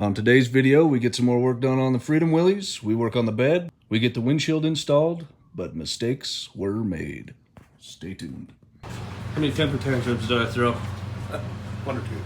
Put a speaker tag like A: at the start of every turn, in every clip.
A: On today's video, we get some more work done on the Freedom Willys. We work on the bed, we get the windshield installed, but mistakes were made. Stay tuned.
B: How many temper tantrums did I throw?
C: One or two.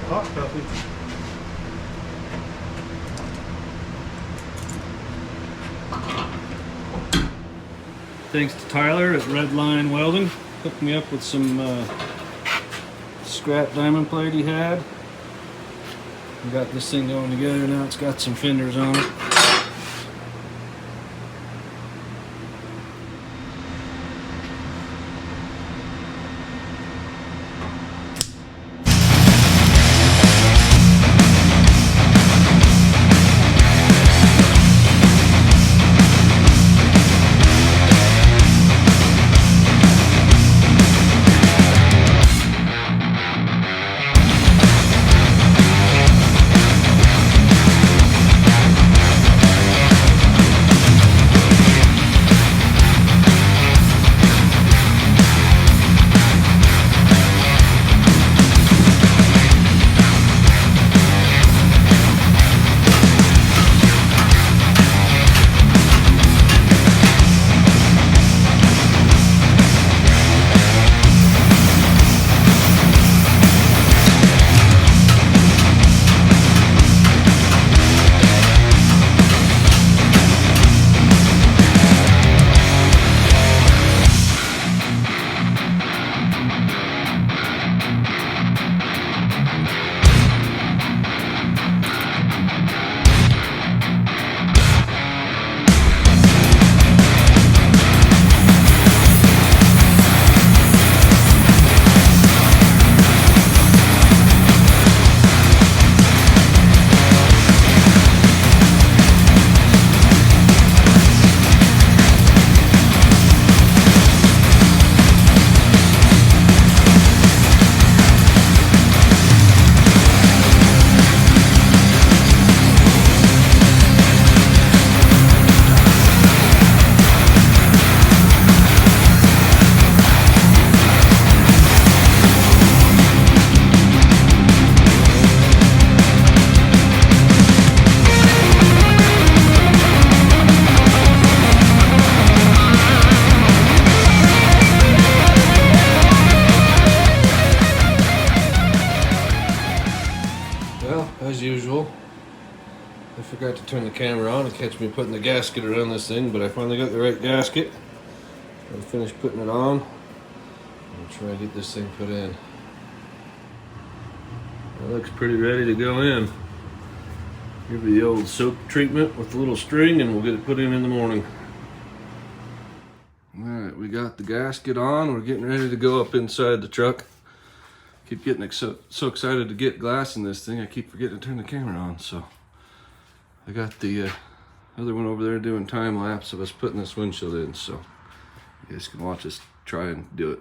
C: Hot coffee.
B: Thanks to Tyler at Red Line Welding. Hooked me up with some scrap diamond plate he had. We got this thing going together now. It's got some fenders on it. As usual, I forgot to turn the camera on and catch me putting the gasket around this thing, but I finally got the right gasket. I finished putting it on. I'll try and get this thing put in. It looks pretty ready to go in. Give it the old soap treatment with a little string and we'll get it put in the morning. Alright, we got the gasket on. We're getting ready to go up inside the truck. Keep getting so excited to get glass in this thing, I keep forgetting to turn the camera on. So I got the other one over there doing time lapse of us putting this windshield in, so you guys can watch us try and do it.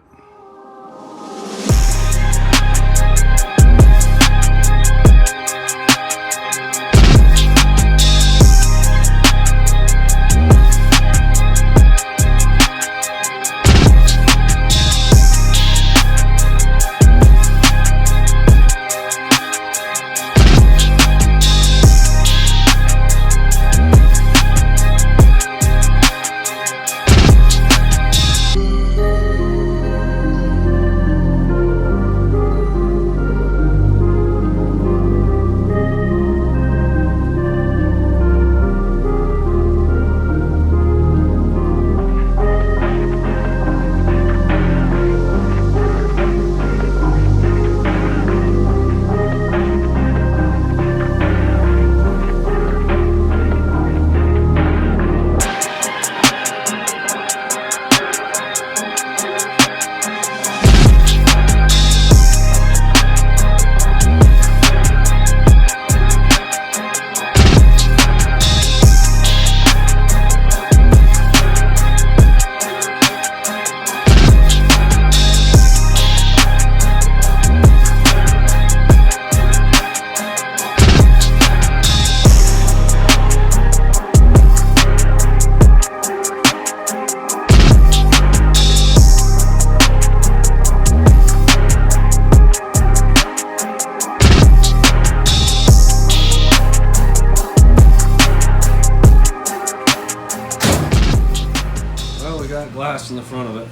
B: Glass in the front of it.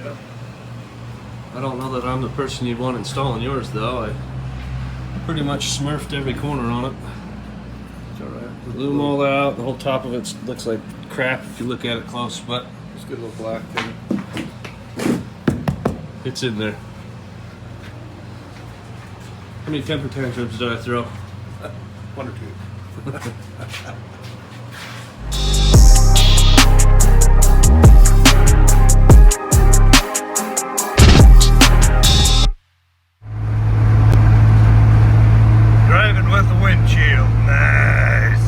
C: Yep.
B: I don't know that I'm the person you'd want installing yours though. I pretty much smurfed every corner on it.
C: It's alright.
B: Blew them all out. The whole top of it looks like crap if you look at it close, but
C: Just get a little black thing.
B: it's in there. How many temper tantrums did I throw?
C: 1 or 2.
D: Driving with the windshield, nice.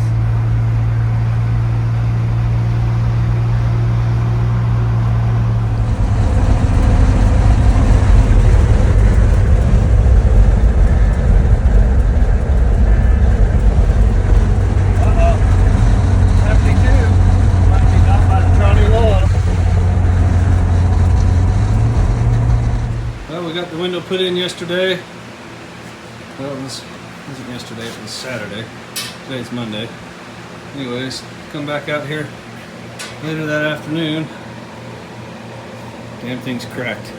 B: Well, we got the window put in yesterday. Well, it wasn't yesterday, it was Saturday. Today's Monday. Anyways, come back out here later that afternoon. Damn thing's cracked.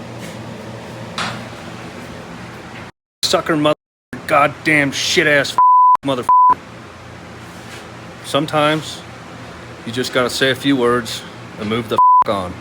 B: Sucker mother, goddamn shit ass mother. Sometimes you just gotta say a few words and move the on.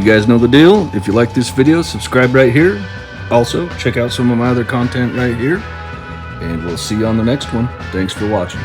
A: guys know the deal. If you like this video, subscribe right here. Also, check out some of my other content right here. And we'll see you on the next one. Thanks for watching.